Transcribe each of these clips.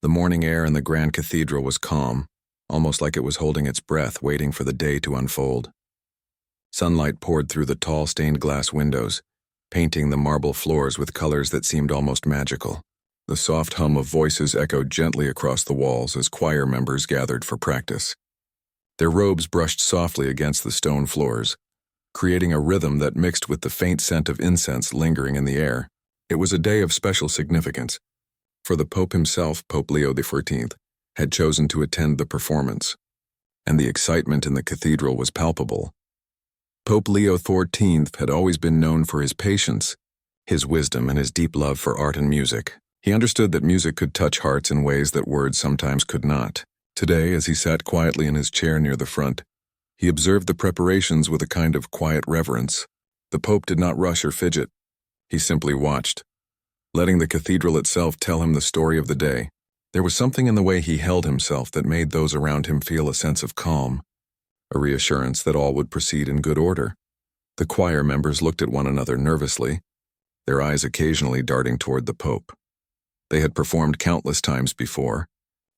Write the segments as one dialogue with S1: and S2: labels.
S1: The morning air in the grand cathedral was calm, almost like it was holding its breath, waiting for the day to unfold. Sunlight poured through the tall stained glass windows, painting the marble floors with colors that seemed almost magical. The soft hum of voices echoed gently across the walls as choir members gathered for practice. Their robes brushed softly against the stone floors, creating a rhythm that mixed with the faint scent of incense lingering in the air. It was a day of special significance, for the Pope himself, Pope Leo XIV, had chosen to attend the performance, and the excitement in the cathedral was palpable. Pope Leo XIV had always been known for his patience, his wisdom, and his deep love for art and music. He understood that music could touch hearts in ways that words sometimes could not. Today, as he sat quietly in his chair near the front, he observed the preparations with a kind of quiet reverence. The Pope did not rush or fidget. He simply watched, letting the cathedral itself tell him the story of the day. There was something in the way he held himself that made those around him feel a sense of calm, a reassurance that all would proceed in good order. The choir members looked at one another nervously, their eyes occasionally darting toward the Pope. They had performed countless times before,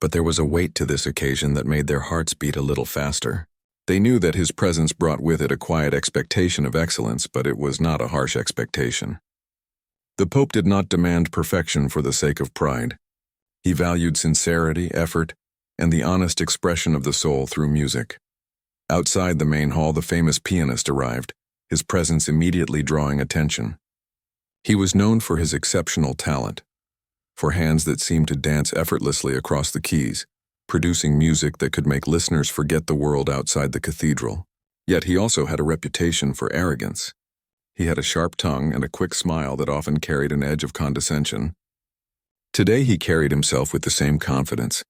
S1: but there was a weight to this occasion that made their hearts beat a little faster. They knew that his presence brought with it a quiet expectation of excellence, but it was not a harsh expectation. The Pope did not demand perfection for the sake of pride. He valued sincerity, effort, and the honest expression of the soul through music. Outside the main hall, the famous pianist arrived, his presence immediately drawing attention. He was known for his exceptional talent, for hands that seemed to dance effortlessly across the keys, producing music that could make listeners forget the world outside the cathedral. Yet he also had a reputation for arrogance. He had a sharp tongue and a quick smile that often carried an edge of condescension. Today he carried himself with the same confidence,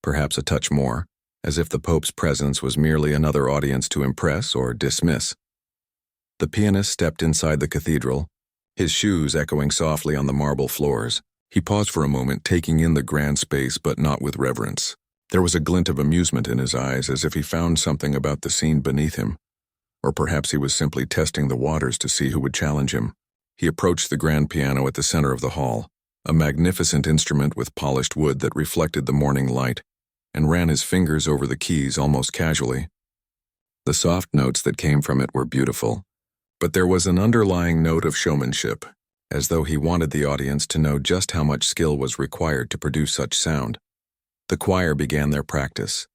S1: perhaps a touch more, as if the Pope's presence was merely another audience to impress or dismiss. The pianist stepped inside the cathedral, his shoes echoing softly on the marble floors. He paused for a moment, taking in the grand space, but not with reverence. There was a glint of amusement in his eyes, as if he found something about the scene beneath him, or perhaps he was simply testing the waters to see who would challenge him. He approached the grand piano at the center of the hall, a magnificent instrument with polished wood that reflected the morning light, and ran his fingers over the keys almost casually. The soft notes that came from it were beautiful, but there was an underlying note of showmanship, as though he wanted the audience to know just how much skill was required to produce such sound. The choir began their practice,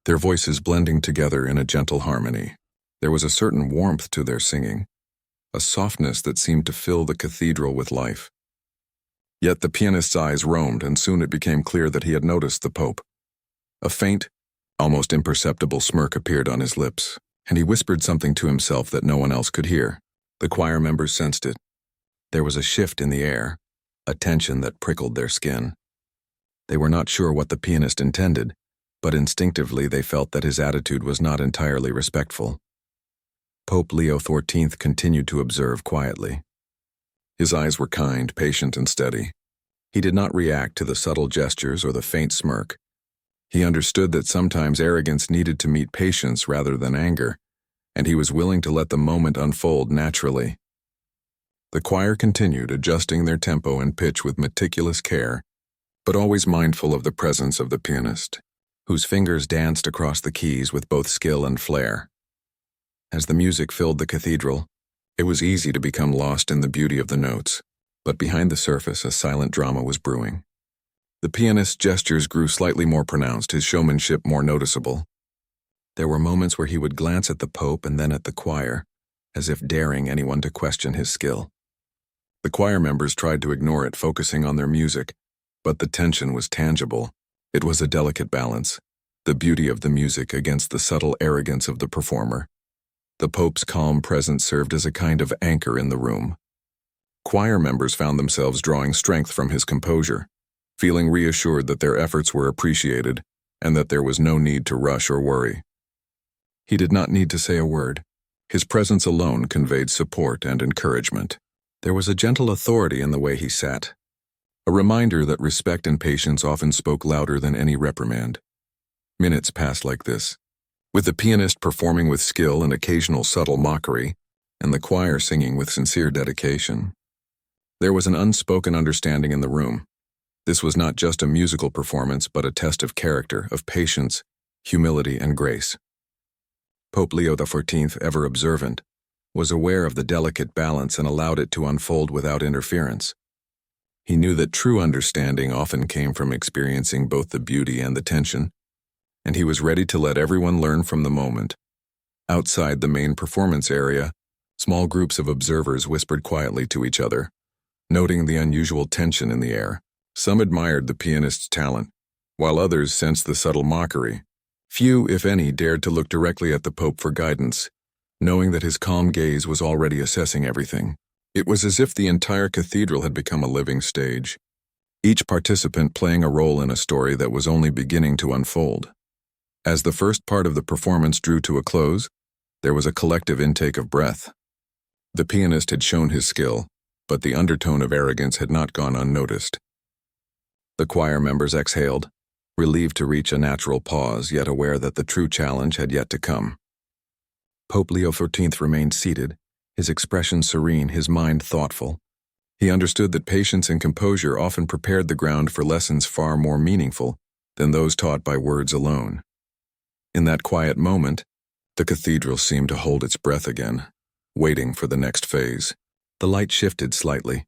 S1: their voices blending together in a gentle harmony. There was a certain warmth to their singing, a softness that seemed to fill the cathedral with life. Yet the pianist's eyes roamed, and soon it became clear that he had noticed the Pope. A faint, almost imperceptible smirk appeared on his lips, and he whispered something to himself that no one else could hear. The choir members sensed it. There was a shift in the air, a tension that prickled their skin. They were not sure what the pianist intended, but instinctively they felt that his attitude was not entirely respectful. Pope Leo XIV continued to observe quietly. His eyes were kind, patient, and steady. He did not react to the subtle gestures or the faint smirk. He understood that sometimes arrogance needed to meet patience rather than anger, and he was willing to let the moment unfold naturally. The choir continued, adjusting their tempo and pitch with meticulous care, but always mindful of the presence of the pianist, whose fingers danced across the keys with both skill and flair. As the music filled the cathedral, it was easy to become lost in the beauty of the notes, but behind the surface a silent drama was brewing. The pianist's gestures grew slightly more pronounced, his showmanship more noticeable. There were moments where he would glance at the Pope and then at the choir, as if daring anyone to question his skill. The choir members tried to ignore it, focusing on their music, but the tension was tangible. It was a delicate balance, the beauty of the music against the subtle arrogance of the performer. The Pope's calm presence served as a kind of anchor in the room. Choir members found themselves drawing strength from his composure, feeling reassured that their efforts were appreciated and that there was no need to rush or worry. He did not need to say a word. His presence alone conveyed support and encouragement. There was a gentle authority in the way he sat, a reminder that respect and patience often spoke louder than any reprimand. Minutes passed like this, with the pianist performing with skill and occasional subtle mockery, and the choir singing with sincere dedication. There was an unspoken understanding in the room. This was not just a musical performance, but a test of character, of patience, humility, and grace. Pope Leo XIV, ever observant, was aware of the delicate balance and allowed it to unfold without interference. He knew that true understanding often came from experiencing both the beauty and the tension, and he was ready to let everyone learn from the moment. Outside the main performance area, small groups of observers whispered quietly to each other, noting the unusual tension in the air. Some admired the pianist's talent, while others sensed the subtle mockery. Few, if any, dared to look directly at the Pope for guidance, knowing that his calm gaze was already assessing everything. It was as if the entire cathedral had become a living stage, each participant playing a role in a story that was only beginning to unfold. As the first part of the performance drew to a close, there was a collective intake of breath. The pianist had shown his skill, but the undertone of arrogance had not gone unnoticed. The choir members exhaled, relieved to reach a natural pause, yet aware that the true challenge had yet to come. Pope Leo XIV remained seated, his expression serene, his mind thoughtful. He understood that patience and composure often prepared the ground for lessons far more meaningful than those taught by words alone. In that quiet moment, the cathedral seemed to hold its breath again, waiting for the next phase. The light shifted slightly,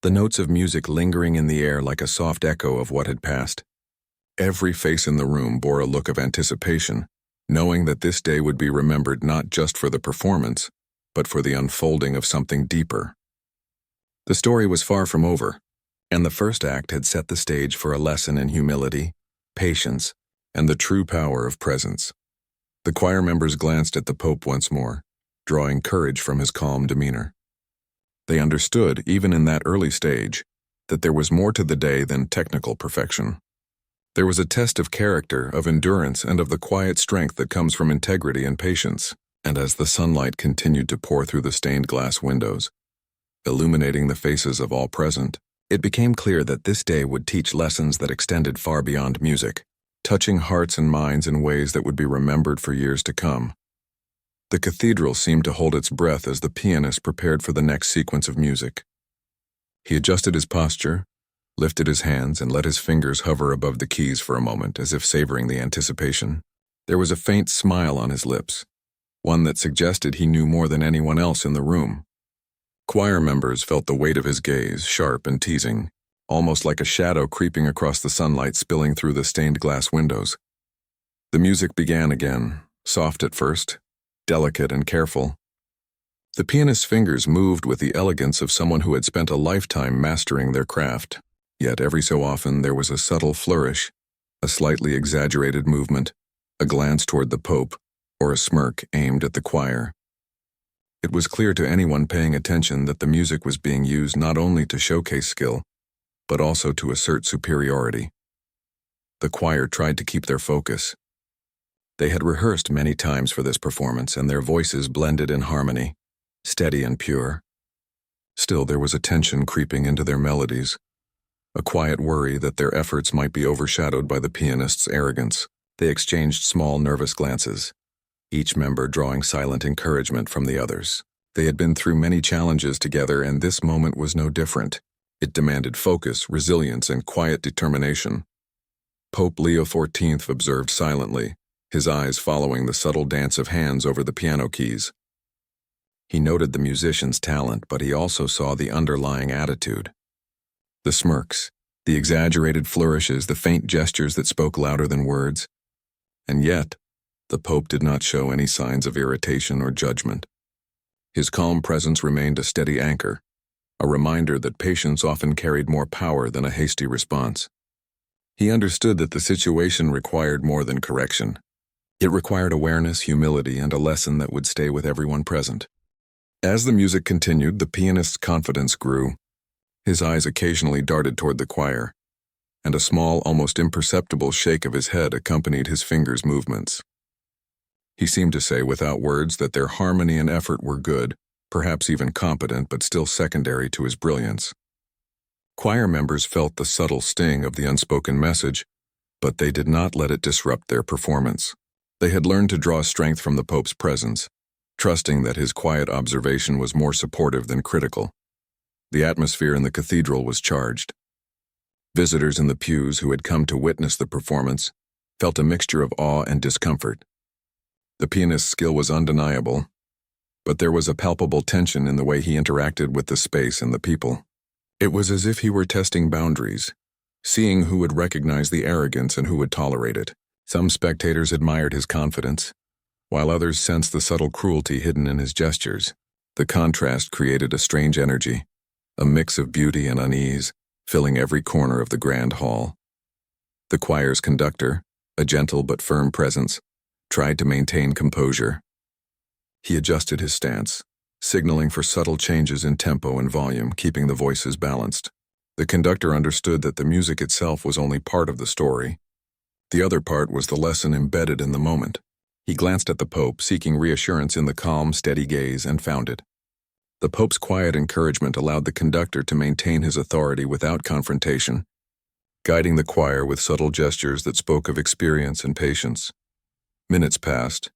S1: the notes of music lingering in the air like a soft echo of what had passed. Every face in the room bore a look of anticipation, knowing that this day would be remembered not just for the performance, but for the unfolding of something deeper. The story was far from over, and the first act had set the stage for a lesson in humility, patience, and the true power of presence. The choir members glanced at the Pope once more, drawing courage from his calm demeanor. They understood, even in that early stage, that there was more to the day than technical perfection. There was a test of character, of endurance, and of the quiet strength that comes from integrity and patience. And as the sunlight continued to pour through the stained glass windows, illuminating the faces of all present, it became clear that this day would teach lessons that extended far beyond music, touching hearts and minds in ways that would be remembered for years to come. The cathedral seemed to hold its breath as the pianist prepared for the next sequence of music. He adjusted his posture, lifted his hands, and let his fingers hover above the keys for a moment, as if savoring the anticipation. There was a faint smile on his lips, one that suggested he knew more than anyone else in the room. Choir members felt the weight of his gaze, sharp and teasing, almost like a shadow creeping across the sunlight spilling through the stained glass windows. The music began again, soft at first, delicate and careful. The pianist's fingers moved with the elegance of someone who had spent a lifetime mastering their craft. Yet every so often there was a subtle flourish, a slightly exaggerated movement, a glance toward the Pope, or a smirk aimed at the choir. It was clear to anyone paying attention that the music was being used not only to showcase skill, but also to assert superiority. The choir tried to keep their focus. They had rehearsed many times for this performance, and their voices blended in harmony, steady and pure. Still, there was a tension creeping into their melodies, a quiet worry that their efforts might be overshadowed by the pianist's arrogance. They exchanged small, nervous glances, each member drawing silent encouragement from the others. They had been through many challenges together, and this moment was no different. It demanded focus, resilience, and quiet determination. Pope Leo XIV observed silently, his eyes following the subtle dance of hands over the piano keys. He noted the musician's talent, but he also saw the underlying attitude. The smirks, the exaggerated flourishes, the faint gestures that spoke louder than words. And yet, the Pope did not show any signs of irritation or judgment. His calm presence remained a steady anchor, a reminder that patience often carried more power than a hasty response. He understood that the situation required more than correction. It required awareness, humility, and a lesson that would stay with everyone present. As the music continued, the pianist's confidence grew. His eyes occasionally darted toward the choir, and a small, almost imperceptible shake of his head accompanied his fingers' movements. He seemed to say without words that their harmony and effort were good, perhaps even competent, but still secondary to his brilliance. Choir members felt the subtle sting of the unspoken message, but they did not let it disrupt their performance. They had learned to draw strength from the Pope's presence, trusting that his quiet observation was more supportive than critical. The atmosphere in the cathedral was charged. Visitors in the pews who had come to witness the performance felt a mixture of awe and discomfort. The pianist's skill was undeniable, but there was a palpable tension in the way he interacted with the space and the people. It was as if he were testing boundaries, seeing who would recognize the arrogance and who would tolerate it. Some spectators admired his confidence, while others sensed the subtle cruelty hidden in his gestures. The contrast created a strange energy, a mix of beauty and unease, filling every corner of the grand hall. The choir's conductor, a gentle but firm presence, tried to maintain composure. He adjusted his stance, signaling for subtle changes in tempo and volume, keeping the voices balanced. The conductor understood that the music itself was only part of the story. The other part was the lesson embedded in the moment. He glanced at the Pope, seeking reassurance in the calm, steady gaze, and found it. The Pope's quiet encouragement allowed the conductor to maintain his authority without confrontation, guiding the choir with subtle gestures that spoke of experience and patience. Minutes passed,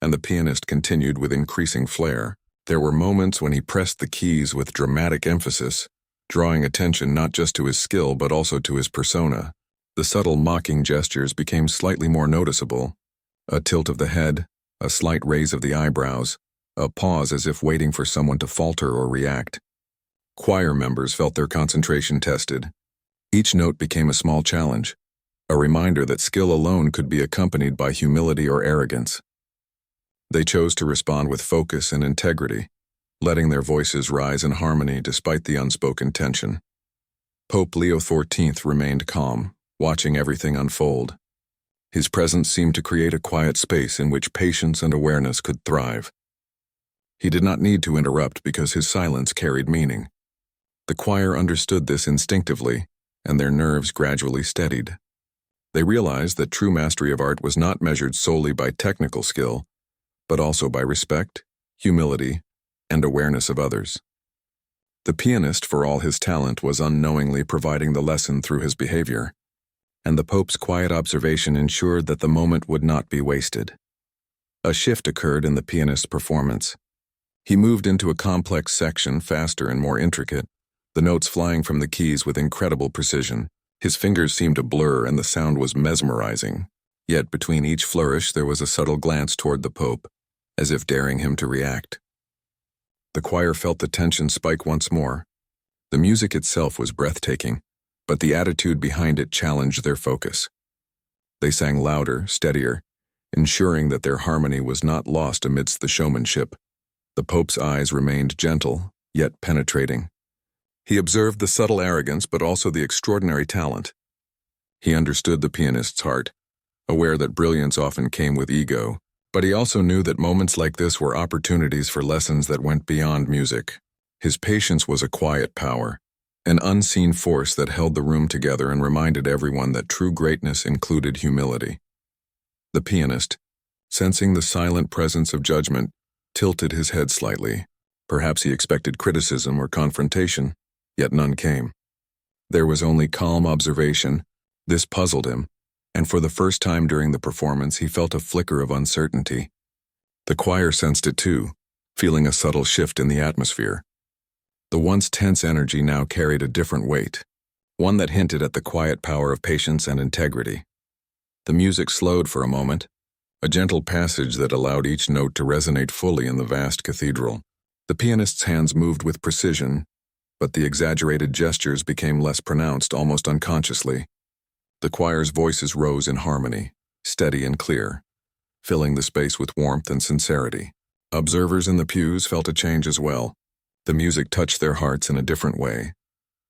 S1: and the pianist continued with increasing flair. There were moments when he pressed the keys with dramatic emphasis, drawing attention not just to his skill but also to his persona. The subtle mocking gestures became slightly more noticeable. A tilt of the head, a slight raise of the eyebrows, a pause as if waiting for someone to falter or react. Choir members felt their concentration tested. Each note became a small challenge, a reminder that skill alone could be accompanied by humility or arrogance. They chose to respond with focus and integrity, letting their voices rise in harmony despite the unspoken tension. Pope Leo XIV remained calm, watching everything unfold. His presence seemed to create a quiet space in which patience and awareness could thrive. He did not need to interrupt because his silence carried meaning. The choir understood this instinctively, and their nerves gradually steadied. They realized that true mastery of art was not measured solely by technical skill, but also by respect, humility, and awareness of others. The pianist, for all his talent, was unknowingly providing the lesson through his behavior, and the Pope's quiet observation ensured that the moment would not be wasted. A shift occurred in the pianist's performance. He moved into a complex section, faster and more intricate, the notes flying from the keys with incredible precision. His fingers seemed to blur and the sound was mesmerizing. Yet between each flourish there was a subtle glance toward the Pope, as if daring him to react. The choir felt the tension spike once more. The music itself was breathtaking, but the attitude behind it challenged their focus. They sang louder, steadier, ensuring that their harmony was not lost amidst the showmanship. The Pope's eyes remained gentle, yet penetrating. He observed the subtle arrogance but also the extraordinary talent. He understood the pianist's heart, aware that brilliance often came with ego, but he also knew that moments like this were opportunities for lessons that went beyond music. His patience was a quiet power, an unseen force that held the room together and reminded everyone that true greatness included humility. The pianist, sensing the silent presence of judgment, tilted his head slightly. Perhaps he expected criticism or confrontation, yet none came. There was only calm observation. This puzzled him, and for the first time during the performance he felt a flicker of uncertainty. The choir sensed it too, feeling a subtle shift in the atmosphere. The once tense energy now carried a different weight, one that hinted at the quiet power of patience and integrity. The music slowed for a moment, a gentle passage that allowed each note to resonate fully in the vast cathedral. The pianist's hands moved with precision, but the exaggerated gestures became less pronounced, almost unconsciously. The choir's voices rose in harmony, steady and clear, filling the space with warmth and sincerity. Observers in the pews felt a change as well. The music touched their hearts in a different way,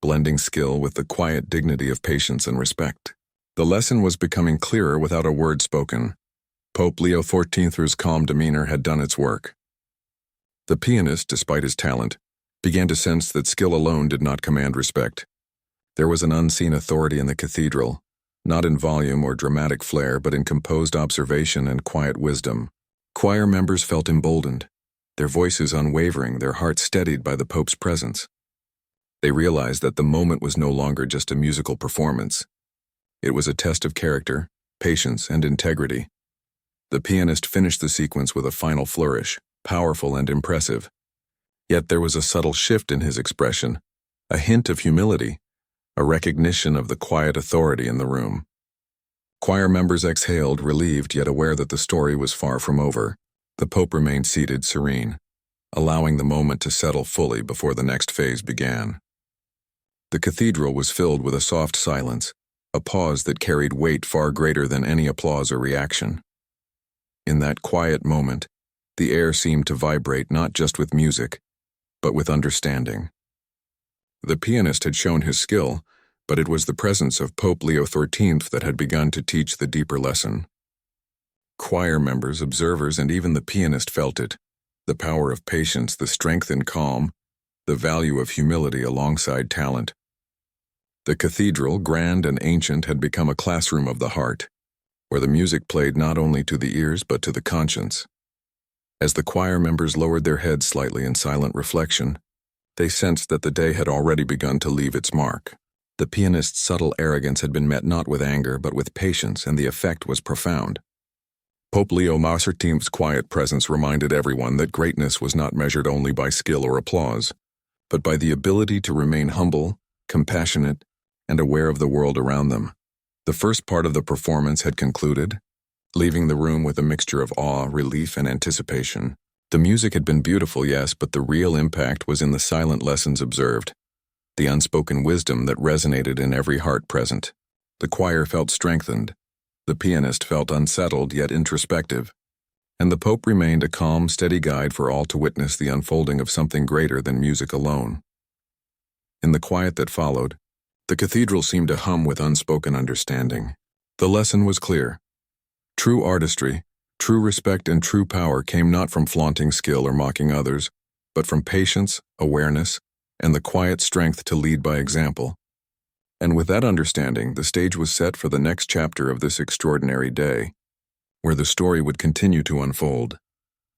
S1: blending skill with the quiet dignity of patience and respect. The lesson was becoming clearer without a word spoken. Pope Leo XIV's calm demeanor had done its work. The pianist, despite his talent, began to sense that skill alone did not command respect. There was an unseen authority in the cathedral, not in volume or dramatic flair, but in composed observation and quiet wisdom. Choir members felt emboldened, their voices unwavering, their hearts steadied by the Pope's presence. They realized that the moment was no longer just a musical performance. It was a test of character, patience, and integrity. The pianist finished the sequence with a final flourish, powerful and impressive. Yet there was a subtle shift in his expression, a hint of humility, a recognition of the quiet authority in the room. Choir members exhaled, relieved yet aware that the story was far from over. The Pope remained seated, serene, allowing the moment to settle fully before the next phase began. The cathedral was filled with a soft silence, a pause that carried weight far greater than any applause or reaction. In that quiet moment, the air seemed to vibrate not just with music, but with understanding. The pianist had shown his skill, but it was the presence of Pope Leo XIII that had begun to teach the deeper lesson. Choir members, observers, and even the pianist felt it: the power of patience, the strength in calm, the value of humility alongside talent. The cathedral, grand and ancient, had become a classroom of the heart, where the music played not only to the ears but to the conscience. As the choir members lowered their heads slightly in silent reflection, they sensed that the day had already begun to leave its mark. The pianist's subtle arrogance had been met not with anger but with patience, and the effect was profound. Pope Leo XIII's quiet presence reminded everyone that greatness was not measured only by skill or applause, but by the ability to remain humble, compassionate, and aware of the world around them. The first part of the performance had concluded, leaving the room with a mixture of awe, relief, and anticipation. The music had been beautiful, yes, but the real impact was in the silent lessons observed, the unspoken wisdom that resonated in every heart present. The choir felt strengthened, the pianist felt unsettled yet introspective, and the Pope remained a calm, steady guide for all to witness the unfolding of something greater than music alone. In the quiet that followed, the cathedral seemed to hum with unspoken understanding. The lesson was clear. True artistry, true respect, and true power came not from flaunting skill or mocking others, but from patience, awareness, and the quiet strength to lead by example. And with that understanding, the stage was set for the next chapter of this extraordinary day, where the story would continue to unfold,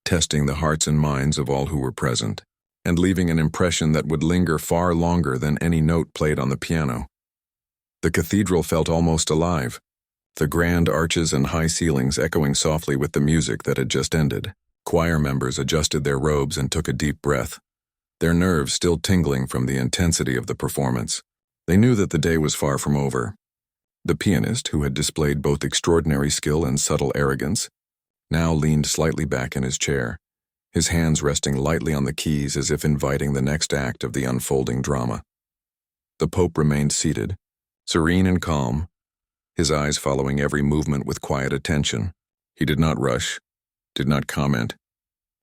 S1: testing the hearts and minds of all who were present, and leaving an impression that would linger far longer than any note played on the piano. The cathedral felt almost alive, the grand arches and high ceilings echoing softly with the music that had just ended. Choir members adjusted their robes and took a deep breath, their nerves still tingling from the intensity of the performance. They knew that the day was far from over. The pianist, who had displayed both extraordinary skill and subtle arrogance, now leaned slightly back in his chair, his hands resting lightly on the keys as if inviting the next act of the unfolding drama. The Pope remained seated, serene and calm, his eyes following every movement with quiet attention. He did not rush, did not comment,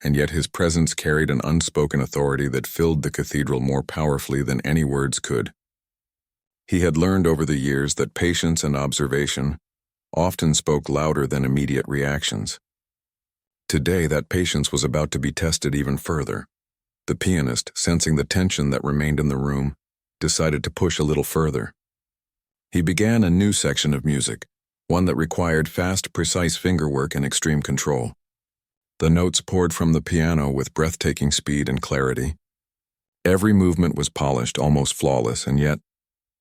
S1: and yet his presence carried an unspoken authority that filled the cathedral more powerfully than any words could. He had learned over the years that patience and observation often spoke louder than immediate reactions. Today, that patience was about to be tested even further. The pianist, sensing the tension that remained in the room, decided to push a little further. He began a new section of music, one that required fast, precise fingerwork and extreme control. The notes poured from the piano with breathtaking speed and clarity. Every movement was polished, almost flawless, and yet,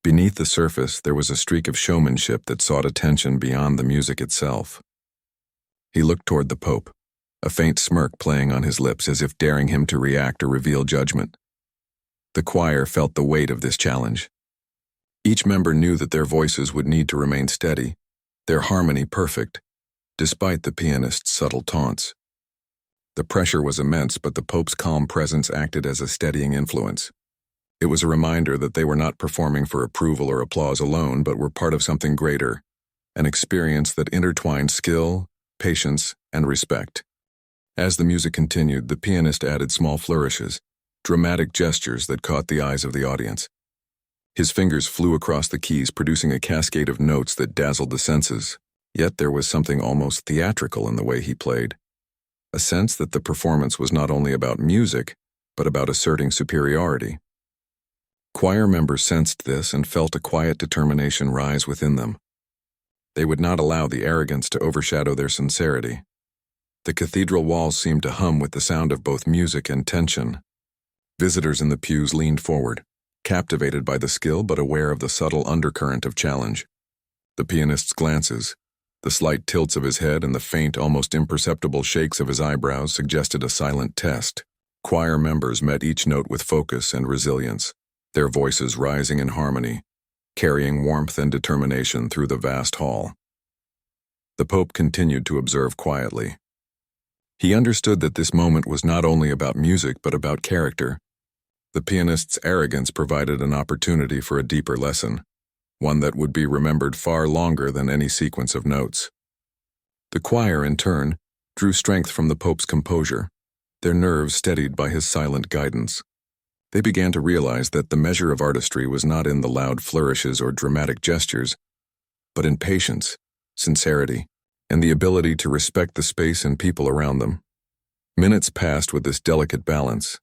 S1: beneath the surface, there was a streak of showmanship that sought attention beyond the music itself. He looked toward the Pope, a faint smirk playing on his lips as if daring him to react or reveal judgment. The choir felt the weight of this challenge. Each member knew that their voices would need to remain steady, their harmony perfect, despite the pianist's subtle taunts. The pressure was immense, but the Pope's calm presence acted as a steadying influence. It was a reminder that they were not performing for approval or applause alone, but were part of something greater, an experience that intertwined skill, patience, and respect. As the music continued, the pianist added small flourishes, dramatic gestures that caught the eyes of the audience. His fingers flew across the keys, producing a cascade of notes that dazzled the senses. Yet there was something almost theatrical in the way he played, a sense that the performance was not only about music, but about asserting superiority. Choir members sensed this and felt a quiet determination rise within them. They would not allow the arrogance to overshadow their sincerity. The cathedral walls seemed to hum with the sound of both music and tension. Visitors in the pews leaned forward, captivated by the skill but aware of the subtle undercurrent of challenge. The pianist's glances, the slight tilts of his head and the faint, almost imperceptible shakes of his eyebrows suggested a silent test. Choir members met each note with focus and resilience, their voices rising in harmony, carrying warmth and determination through the vast hall. The Pope continued to observe quietly. He understood that this moment was not only about music but about character. The pianist's arrogance provided an opportunity for a deeper lesson, one that would be remembered far longer than any sequence of notes. The choir, in turn, drew strength from the Pope's composure, their nerves steadied by his silent guidance. They began to realize that the measure of artistry was not in the loud flourishes or dramatic gestures, but in patience, sincerity, and the ability to respect the space and people around them. Minutes passed with this delicate balance.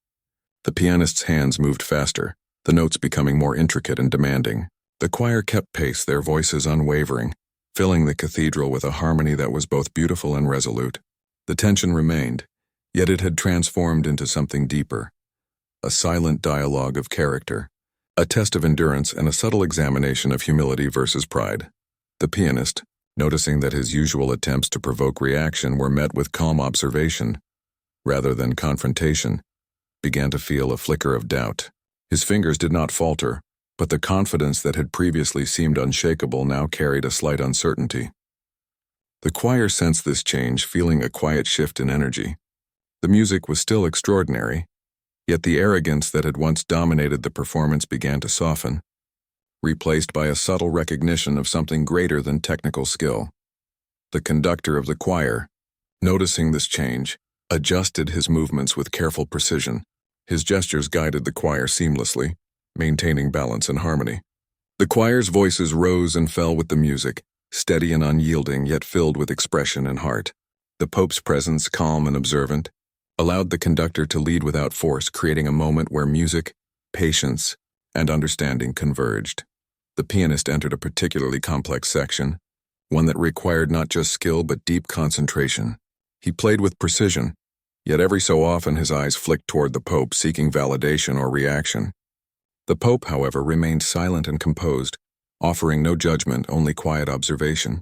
S1: The pianist's hands moved faster, the notes becoming more intricate and demanding. The choir kept pace, their voices unwavering, filling the cathedral with a harmony that was both beautiful and resolute. The tension remained, yet it had transformed into something deeper. A silent dialogue of character, a test of endurance and a subtle examination of humility versus pride. The pianist, noticing that his usual attempts to provoke reaction were met with calm observation, rather than confrontation, began to feel a flicker of doubt. His fingers did not falter, but the confidence that had previously seemed unshakable now carried a slight uncertainty. The choir sensed this change, feeling a quiet shift in energy. The music was still extraordinary, yet the arrogance that had once dominated the performance began to soften, replaced by a subtle recognition of something greater than technical skill. The conductor of the choir, noticing this change, adjusted his movements with careful precision. His gestures guided the choir seamlessly, maintaining balance and harmony. The choir's voices rose and fell with the music, steady and unyielding, yet filled with expression and heart. The Pope's presence, calm and observant, allowed the conductor to lead without force, creating a moment where music, patience, and understanding converged. The pianist entered a particularly complex section, one that required not just skill but deep concentration. He played with precision, yet every so often his eyes flicked toward the Pope, seeking validation or reaction. The Pope, however, remained silent and composed, offering no judgment, only quiet observation.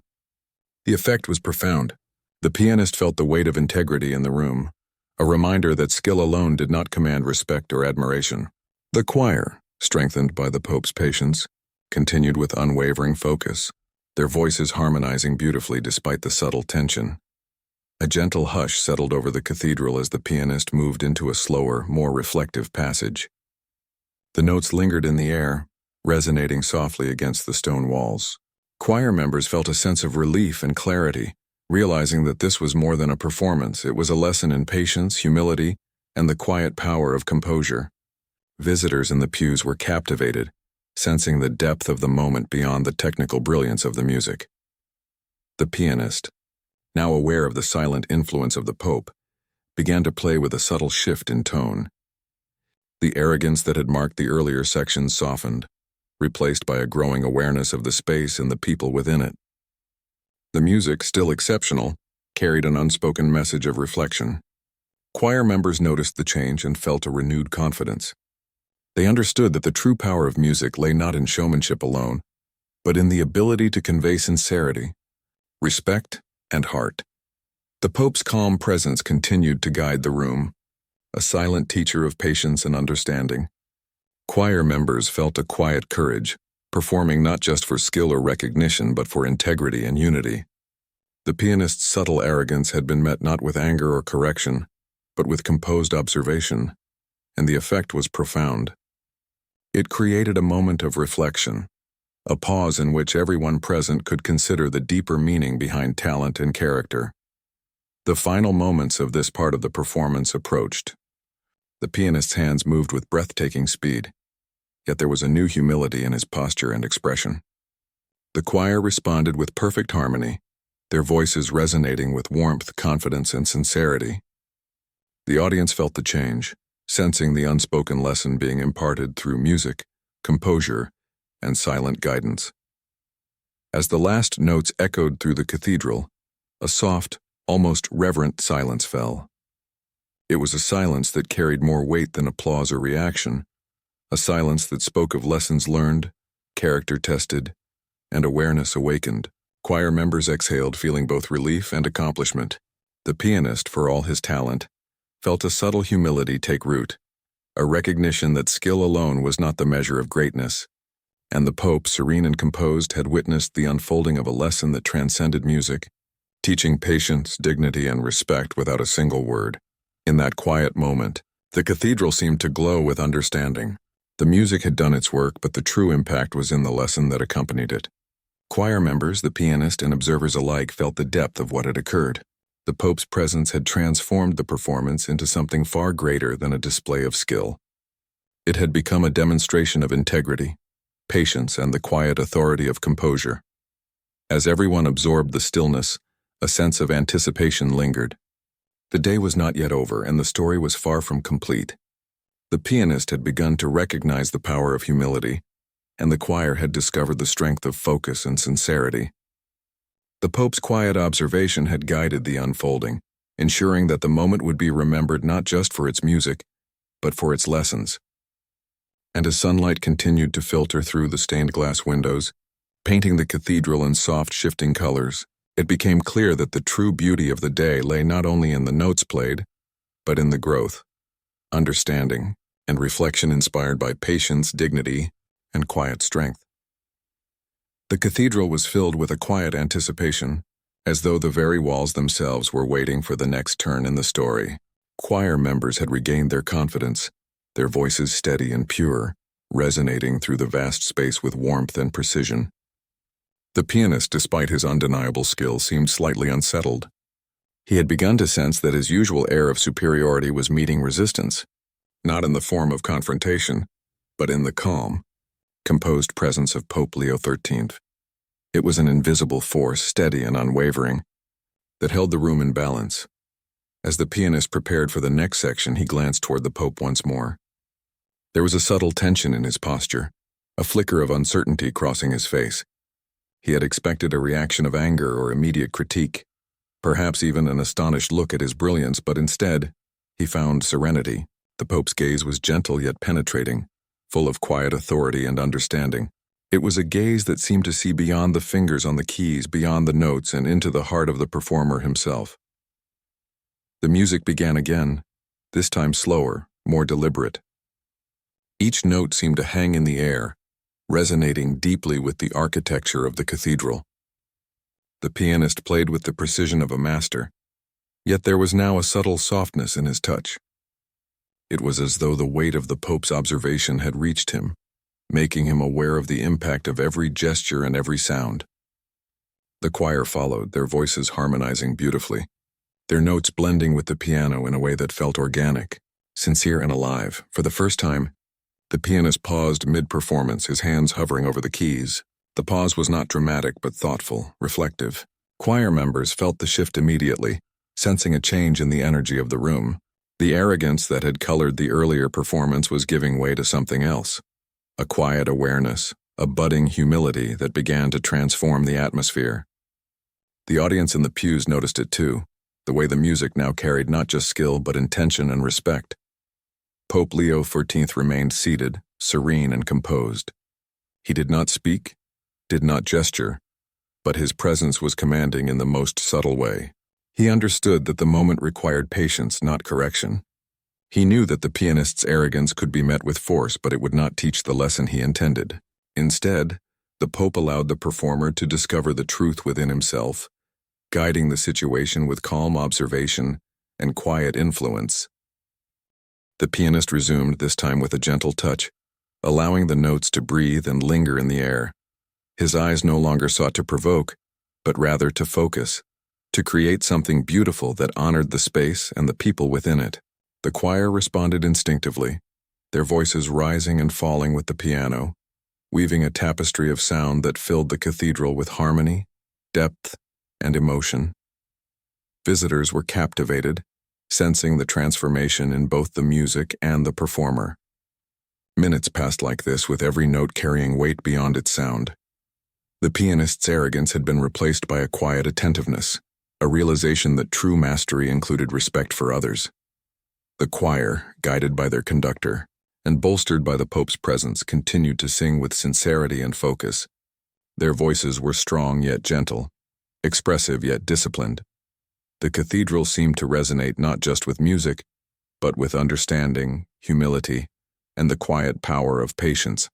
S1: The effect was profound. The pianist felt the weight of integrity in the room, a reminder that skill alone did not command respect or admiration. The choir, strengthened by the Pope's patience, continued with unwavering focus, their voices harmonizing beautifully despite the subtle tension. A gentle hush settled over the cathedral as the pianist moved into a slower, more reflective passage. The notes lingered in the air, resonating softly against the stone walls. Choir members felt a sense of relief and clarity, realizing that this was more than a performance. It was a lesson in patience, humility, and the quiet power of composure. Visitors in the pews were captivated, sensing the depth of the moment beyond the technical brilliance of the music. The pianist, now aware of the silent influence of the Pope, began to play with a subtle shift in tone. The arrogance that had marked the earlier sections softened, replaced by a growing awareness of the space and the people within it. The music, still exceptional, carried an unspoken message of reflection. Choir members noticed the change and felt a renewed confidence. They understood that the true power of music lay not in showmanship alone, but in the ability to convey sincerity, respect, and heart. The Pope's calm presence continued to guide the room, a silent teacher of patience and understanding. Choir members felt a quiet courage, performing not just for skill or recognition but for integrity and unity. The pianist's subtle arrogance had been met not with anger or correction, but with composed observation, and the effect was profound. It created a moment of reflection, a pause in which everyone present could consider the deeper meaning behind talent and character. The final moments of this part of the performance approached. The pianist's hands moved with breathtaking speed, yet there was a new humility in his posture and expression. The choir responded with perfect harmony, their voices resonating with warmth, confidence, and sincerity. The audience felt the change, sensing the unspoken lesson being imparted through music, composure, and silent guidance. As the last notes echoed through the cathedral, a soft, almost reverent silence fell. It was a silence that carried more weight than applause or reaction, a silence that spoke of lessons learned, character tested, and awareness awakened. Choir members exhaled, feeling both relief and accomplishment. The pianist, for all his talent, felt a subtle humility take root, a recognition that skill alone was not the measure of greatness, and the Pope, serene and composed, had witnessed the unfolding of a lesson that transcended music, teaching patience, dignity, and respect without a single word. In that quiet moment, the cathedral seemed to glow with understanding. The music had done its work, but the true impact was in the lesson that accompanied it. Choir members, the pianist, and observers alike felt the depth of what had occurred. The Pope's presence had transformed the performance into something far greater than a display of skill. It had become a demonstration of integrity, patience, and the quiet authority of composure. As everyone absorbed the stillness, a sense of anticipation lingered. The day was not yet over, and the story was far from complete. The pianist had begun to recognize the power of humility, and the choir had discovered the strength of focus and sincerity. The Pope's quiet observation had guided the unfolding, ensuring that the moment would be remembered not just for its music, but for its lessons. And as sunlight continued to filter through the stained glass windows, painting the cathedral in soft, shifting colors, it became clear that the true beauty of the day lay not only in the notes played, but in the growth, understanding, and reflection inspired by patience, dignity, and quiet strength. The cathedral was filled with a quiet anticipation, as though the very walls themselves were waiting for the next turn in the story. Choir members had regained their confidence, their voices steady and pure, resonating through the vast space with warmth and precision. The pianist, despite his undeniable skill, seemed slightly unsettled. He had begun to sense that his usual air of superiority was meeting resistance, not in the form of confrontation, but in the calm, composed presence of Pope Leo XIII. It was an invisible force, steady and unwavering, that held the room in balance. As the pianist prepared for the next section, he glanced toward the Pope once more. There was a subtle tension in his posture, a flicker of uncertainty crossing his face. He had expected a reaction of anger or immediate critique, perhaps even an astonished look at his brilliance, but instead, he found serenity. The Pope's gaze was gentle yet penetrating, full of quiet authority and understanding. It was a gaze that seemed to see beyond the fingers on the keys, beyond the notes, and into the heart of the performer himself. The music began again, this time slower, more deliberate. Each note seemed to hang in the air, resonating deeply with the architecture of the cathedral. The pianist played with the precision of a master, yet there was now a subtle softness in his touch. It was as though the weight of the Pope's observation had reached him, making him aware of the impact of every gesture and every sound. The choir followed, their voices harmonizing beautifully, their notes blending with the piano in a way that felt organic, sincere, and alive. For the first time, the pianist paused mid-performance, his hands hovering over the keys. The pause was not dramatic but thoughtful, reflective. Choir members felt the shift immediately, sensing a change in the energy of the room. The arrogance that had colored the earlier performance was giving way to something else. A quiet awareness, a budding humility that began to transform the atmosphere. The audience in the pews noticed it too, the way the music now carried not just skill but intention and respect. Pope Leo XIV remained seated, serene and composed. He did not speak, did not gesture, but his presence was commanding in the most subtle way. He understood that the moment required patience, not correction. He knew that the pianist's arrogance could be met with force, but it would not teach the lesson he intended. Instead, the Pope allowed the performer to discover the truth within himself, guiding the situation with calm observation and quiet influence. The pianist resumed, this time with a gentle touch, allowing the notes to breathe and linger in the air. His eyes no longer sought to provoke, but rather to focus, to create something beautiful that honored the space and the people within it. The choir responded instinctively, their voices rising and falling with the piano, weaving a tapestry of sound that filled the cathedral with harmony, depth, and emotion. Visitors were captivated, sensing the transformation in both the music and the performer. Minutes passed like this, with every note carrying weight beyond its sound. The pianist's arrogance had been replaced by a quiet attentiveness, a realization that true mastery included respect for others. The choir, guided by their conductor, and bolstered by the Pope's presence, continued to sing with sincerity and focus. Their voices were strong yet gentle, expressive yet disciplined. The cathedral seemed to resonate not just with music, but with understanding, humility, and the quiet power of patience.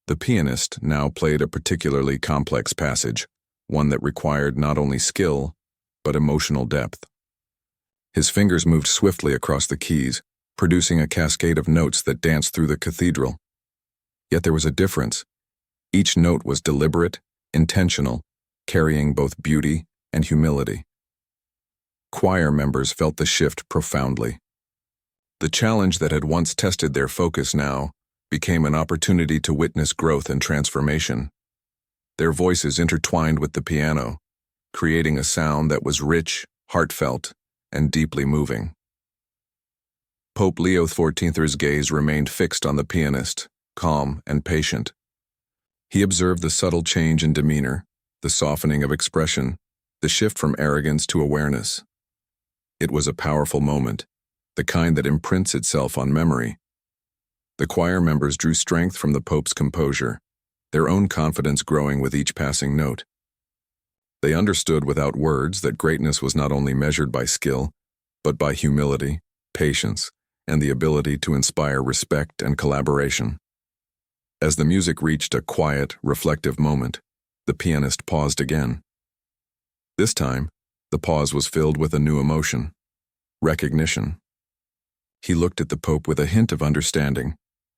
S1: The pianist now played a particularly complex passage, one that required not only skill, but emotional depth. His fingers moved swiftly across the keys, producing a cascade of notes that danced through the cathedral. Yet there was a difference. Each note was deliberate, intentional, carrying both beauty and humility. Choir members felt the shift profoundly. The challenge that had once tested their focus now became an opportunity to witness growth and transformation. Their voices intertwined with the piano, creating a sound that was rich, heartfelt, and deeply moving. Pope Leo XIV's gaze remained fixed on the pianist, calm and patient. He observed the subtle change in demeanor, the softening of expression, the shift from arrogance to awareness. It was a powerful moment, the kind that imprints itself on memory. The choir members drew strength from the Pope's composure, their own confidence growing with each passing note. They understood without words that greatness was not only measured by skill, but by humility, patience, and the ability to inspire respect and collaboration. As the music reached a quiet, reflective moment, the pianist paused again. This time, the pause was filled with a new emotion: recognition. He looked at the Pope with a hint of understanding,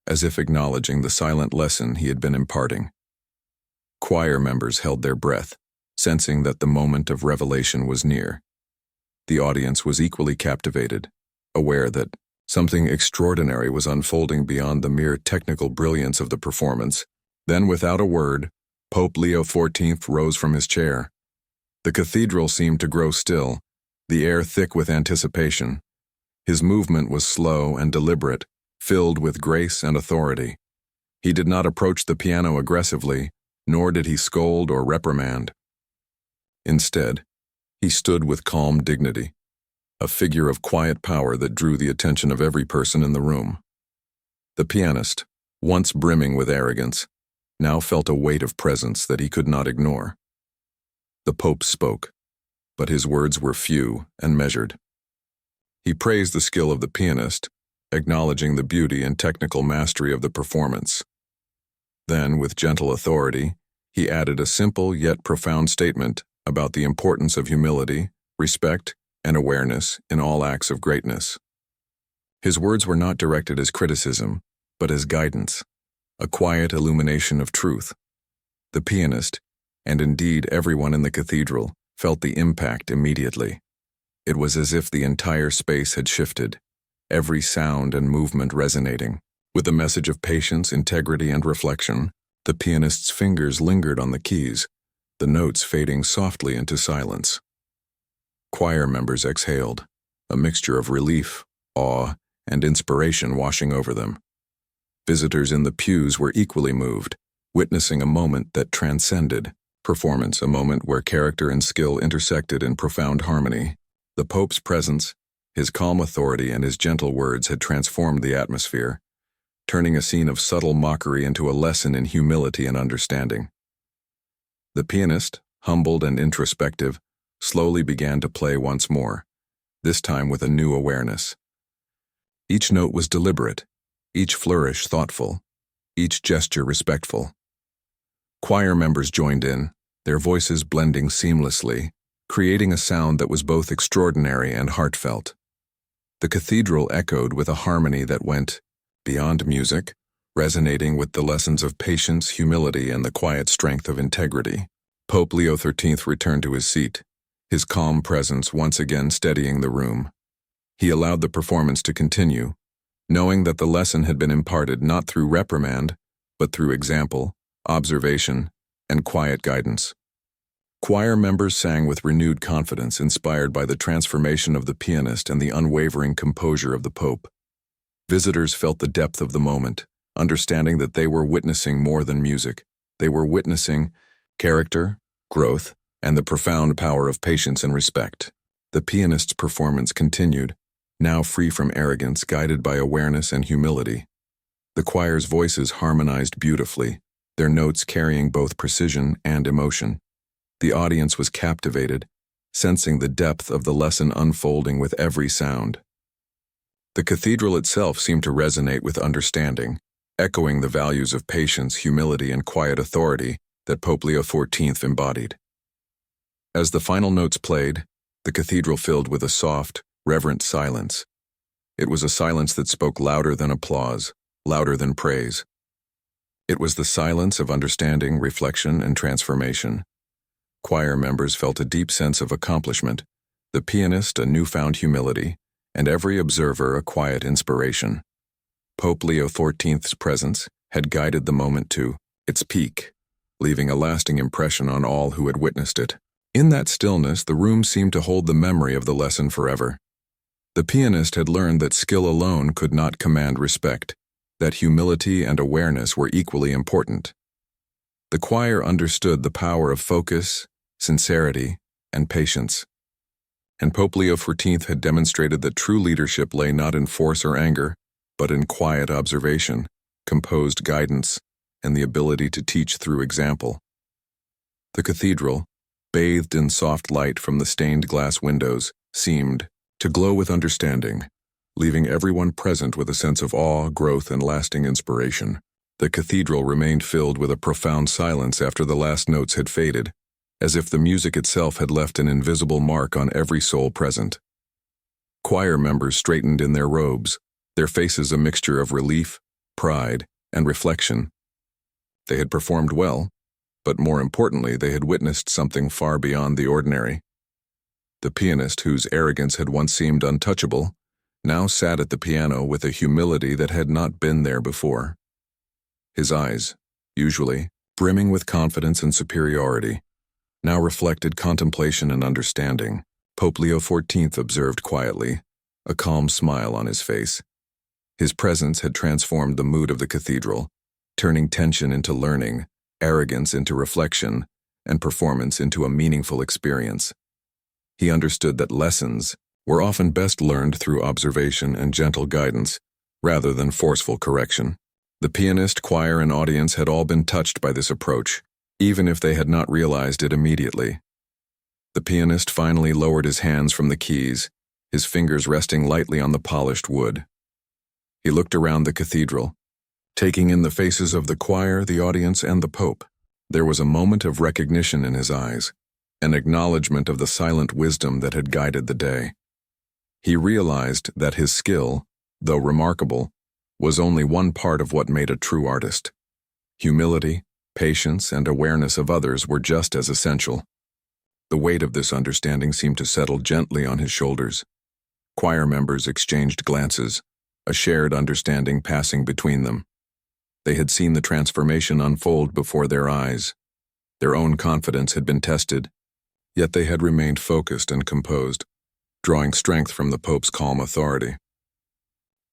S1: as if acknowledging the silent lesson he had been imparting. Choir members held their breath, sensing that the moment of revelation was near. The audience was equally captivated, aware that something extraordinary was unfolding beyond the mere technical brilliance of the performance. Then, without a word, Pope Leo XIV rose from his chair. The cathedral seemed to grow still, the air thick with anticipation. His movement was slow and deliberate, filled with grace and authority. He did not approach the piano aggressively, nor did he scold or reprimand. Instead, he stood with calm dignity, a figure of quiet power that drew the attention of every person in the room. The pianist, once brimming with arrogance, now felt a weight of presence that he could not ignore. The Pope spoke, but his words were few and measured. He praised the skill of the pianist, acknowledging the beauty and technical mastery of the performance. Then, with gentle authority, he added a simple yet profound statement about the importance of humility, respect, and awareness in all acts of greatness. His words were not directed as criticism, but as guidance, a quiet illumination of truth. The pianist, and indeed everyone in the cathedral, felt the impact immediately. It was as if the entire space had shifted, every sound and movement resonating. With a message of patience, integrity, and reflection, the pianist's fingers lingered on the keys, the notes fading softly into silence. Choir members exhaled, a mixture of relief, awe, and inspiration washing over them. Visitors in the pews were equally moved, witnessing a moment that transcended performance, a moment where character and skill intersected in profound harmony. The Pope's presence, his calm authority, and his gentle words had transformed the atmosphere, turning a scene of subtle mockery into a lesson in humility and understanding. The pianist, humbled and introspective, slowly began to play once more, this time with a new awareness. Each note was deliberate, each flourish thoughtful, each gesture respectful. Choir members joined in, their voices blending seamlessly, creating a sound that was both extraordinary and heartfelt. The cathedral echoed with a harmony that went beyond music, resonating with the lessons of patience, humility, and the quiet strength of integrity. Pope Leo XIII returned to his seat, his calm presence once again steadying the room. He allowed the performance to continue, knowing that the lesson had been imparted not through reprimand, but through example, observation, and quiet guidance. Choir members sang with renewed confidence, inspired by the transformation of the pianist and the unwavering composure of the Pope. Visitors felt the depth of the moment, understanding that they were witnessing more than music. They were witnessing character, growth, and the profound power of patience and respect. The pianist's performance continued, now free from arrogance, guided by awareness and humility. The choir's voices harmonized beautifully, their notes carrying both precision and emotion. The audience was captivated, sensing the depth of the lesson unfolding with every sound. The cathedral itself seemed to resonate with understanding, echoing the values of patience, humility, and quiet authority that Pope Leo XIV embodied. As the final notes played, the cathedral filled with a soft, reverent silence. It was a silence that spoke louder than applause, louder than praise. It was the silence of understanding, reflection, and transformation. Choir members felt a deep sense of accomplishment, the pianist a newfound humility, and every observer a quiet inspiration. Pope Leo XIV's presence had guided the moment to its peak, leaving a lasting impression on all who had witnessed it. In that stillness, the room seemed to hold the memory of the lesson forever. The pianist had learned that skill alone could not command respect, that humility and awareness were equally important. The choir understood the power of focus, sincerity, and patience. And Pope Leo XIV had demonstrated that true leadership lay not in force or anger, but in quiet observation, composed guidance, and the ability to teach through example. The cathedral, bathed in soft light from the stained glass windows, seemed to glow with understanding, leaving everyone present with a sense of awe, growth, and lasting inspiration. The cathedral remained filled with a profound silence after the last notes had faded, as if the music itself had left an invisible mark on every soul present. Choir members straightened in their robes, their faces a mixture of relief, pride, and reflection. They had performed well, but more importantly, they had witnessed something far beyond the ordinary. The pianist, whose arrogance had once seemed untouchable, now sat at the piano with a humility that had not been there before. His eyes, usually brimming with confidence and superiority, now reflected contemplation and understanding. Pope Leo XIV observed quietly, a calm smile on his face. His presence had transformed the mood of the cathedral, turning tension into learning, arrogance into reflection, and performance into a meaningful experience. He understood that lessons were often best learned through observation and gentle guidance, rather than forceful correction. The pianist, choir, and audience had all been touched by this approach, even if they had not realized it immediately. The pianist finally lowered his hands from the keys, his fingers resting lightly on the polished wood. He looked around the cathedral, taking in the faces of the choir, the audience, and the Pope. There was a moment of recognition in his eyes, an acknowledgement of the silent wisdom that had guided the day. He realized that his skill, though remarkable, was only one part of what made a true artist. Humility, patience, and awareness of others were just as essential. The weight of this understanding seemed to settle gently on his shoulders. Choir members exchanged glances, a shared understanding passing between them. They had seen the transformation unfold before their eyes. Their own confidence had been tested, yet they had remained focused and composed, drawing strength from the Pope's calm authority.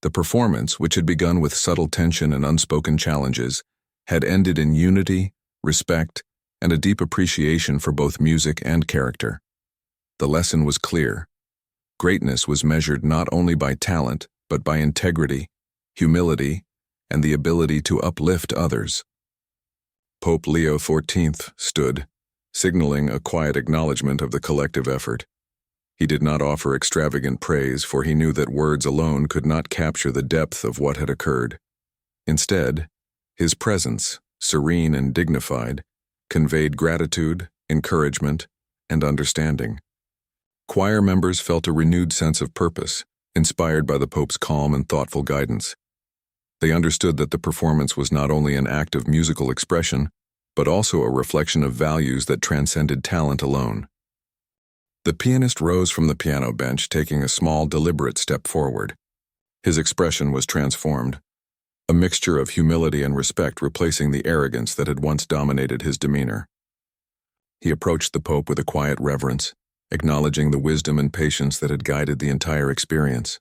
S1: The performance, which had begun with subtle tension and unspoken challenges, had ended in unity, respect, and a deep appreciation for both music and character. The lesson was clear. Greatness was measured not only by talent, but by integrity, humility, and the ability to uplift others. Pope Leo XIV stood, signaling a quiet acknowledgement of the collective effort. He did not offer extravagant praise, for he knew that words alone could not capture the depth of what had occurred. Instead, his presence, serene and dignified, conveyed gratitude, encouragement, and understanding. Choir members felt a renewed sense of purpose, inspired by the Pope's calm and thoughtful guidance. They understood that the performance was not only an act of musical expression, but also a reflection of values that transcended talent alone. The pianist rose from the piano bench, taking a small, deliberate step forward. His expression was transformed, a mixture of humility and respect replacing the arrogance that had once dominated his demeanor. He approached the Pope with a quiet reverence, acknowledging the wisdom and patience that had guided the entire experience.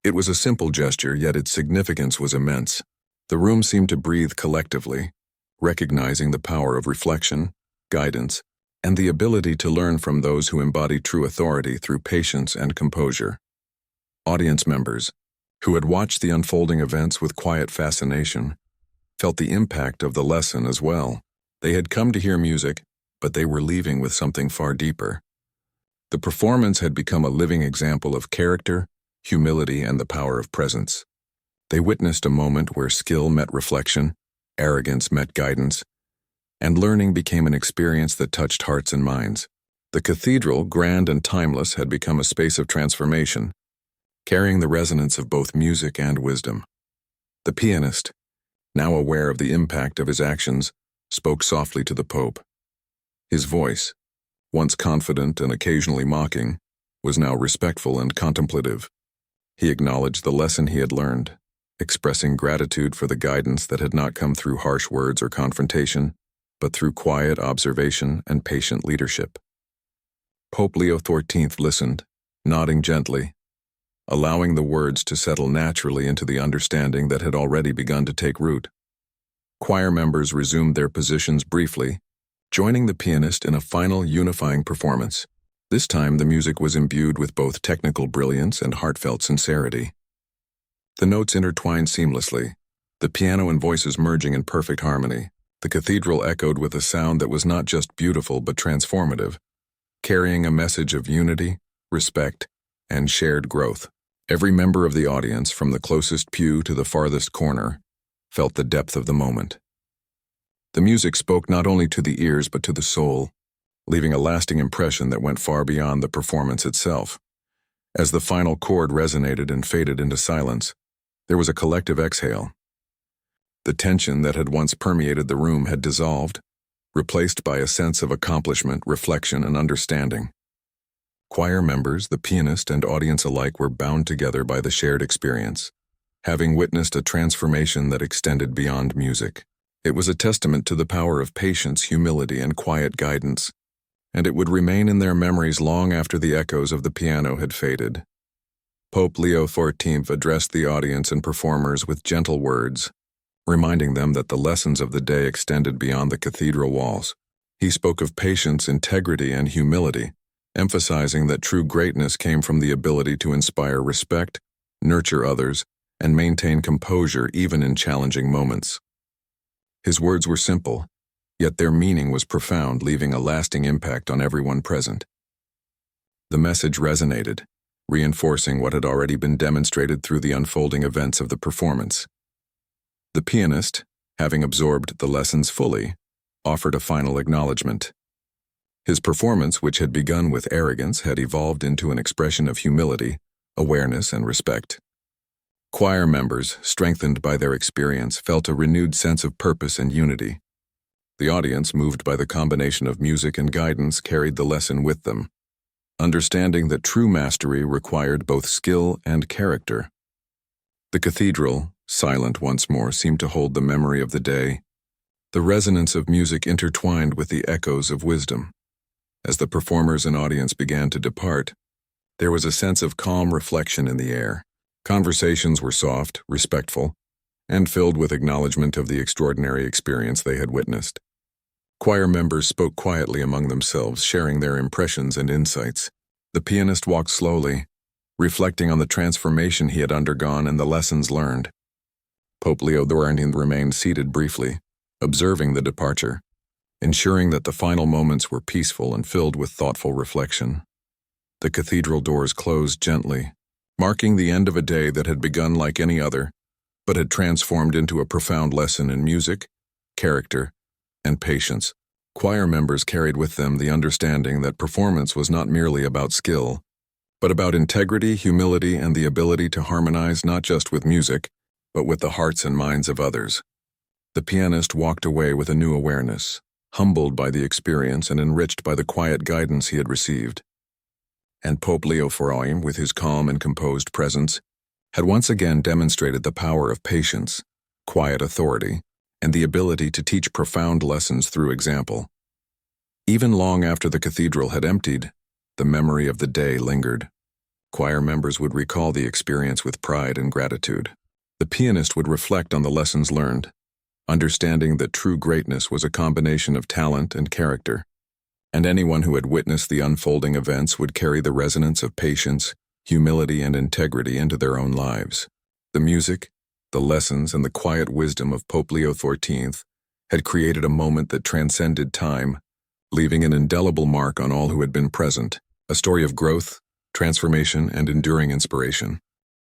S1: It was a simple gesture, yet its significance was immense. The room seemed to breathe collectively, recognizing the power of reflection, guidance, and the ability to learn from those who embody true authority through patience and composure. Audience members, who had watched the unfolding events with quiet fascination, felt the impact of the lesson as well. They had come to hear music, but they were leaving with something far deeper. The performance had become a living example of character, humility, and the power of presence. They witnessed a moment where skill met reflection, arrogance met guidance, and learning became an experience that touched hearts and minds. The cathedral, grand and timeless, had become a space of transformation, carrying the resonance of both music and wisdom. The pianist, now aware of the impact of his actions, spoke softly to the Pope. His voice, once confident and occasionally mocking, was now respectful and contemplative. He acknowledged the lesson he had learned, expressing gratitude for the guidance that had not come through harsh words or confrontation, but through quiet observation and patient leadership. Pope Leo XIV listened, nodding gently, allowing the words to settle naturally into the understanding that had already begun to take root. Choir members resumed their positions briefly, joining the pianist in a final unifying performance. This time the music was imbued with both technical brilliance and heartfelt sincerity. The notes intertwined seamlessly, the piano and voices merging in perfect harmony. The cathedral echoed with a sound that was not just beautiful but transformative, carrying a message of unity, respect, and shared growth. Every member of the audience, from the closest pew to the farthest corner, felt the depth of the moment. The music spoke not only to the ears but to the soul, leaving a lasting impression that went far beyond the performance itself. As the final chord resonated and faded into silence, there was a collective exhale. The tension that had once permeated the room had dissolved, replaced by a sense of accomplishment, reflection, and understanding. Choir members, the pianist, and audience alike were bound together by the shared experience, having witnessed a transformation that extended beyond music. It was a testament to the power of patience, humility, and quiet guidance, and it would remain in their memories long after the echoes of the piano had faded. Pope Leo XIV addressed the audience and performers with gentle words, reminding them that the lessons of the day extended beyond the cathedral walls. He spoke of patience, integrity, and humility, emphasizing that true greatness came from the ability to inspire respect, nurture others, and maintain composure even in challenging moments. His words were simple, yet their meaning was profound, leaving a lasting impact on everyone present. The message resonated, reinforcing what had already been demonstrated through the unfolding events of the performance. The pianist, having absorbed the lessons fully, offered a final acknowledgement. His performance, which had begun with arrogance, had evolved into an expression of humility, awareness, and respect. Choir members, strengthened by their experience, felt a renewed sense of purpose and unity. The audience, moved by the combination of music and guidance, carried the lesson with them, understanding that true mastery required both skill and character. The cathedral, silent once more, seemed to hold the memory of the day, the resonance of music intertwined with the echoes of wisdom. As the performers and audience began to depart, there was a sense of calm reflection in the air. Conversations were soft, respectful, and filled with acknowledgement of the extraordinary experience they had witnessed. Choir members spoke quietly among themselves, sharing their impressions and insights. The pianist walked slowly, reflecting on the transformation he had undergone and the lessons learned. Pope Leo XIV remained seated briefly, observing the departure, ensuring that the final moments were peaceful and filled with thoughtful reflection. The cathedral doors closed gently, marking the end of a day that had begun like any other, but had transformed into a profound lesson in music, character, and patience. Choir members carried with them the understanding that performance was not merely about skill, but about integrity, humility, and the ability to harmonize not just with music, but with the hearts and minds of others. The pianist walked away with a new awareness, humbled by the experience and enriched by the quiet guidance he had received. And Pope Leo XIV, with his calm and composed presence, had once again demonstrated the power of patience, quiet authority, and the ability to teach profound lessons through example. Even long after the cathedral had emptied, the memory of the day lingered. Choir members would recall the experience with pride and gratitude. The pianist would reflect on the lessons learned, understanding that true greatness was a combination of talent and character. And anyone who had witnessed the unfolding events would carry the resonance of patience, humility, and integrity into their own lives. The music, the lessons, and the quiet wisdom of Pope Leo XIV had created a moment that transcended time, leaving an indelible mark on all who had been present, a story of growth, transformation, and enduring inspiration.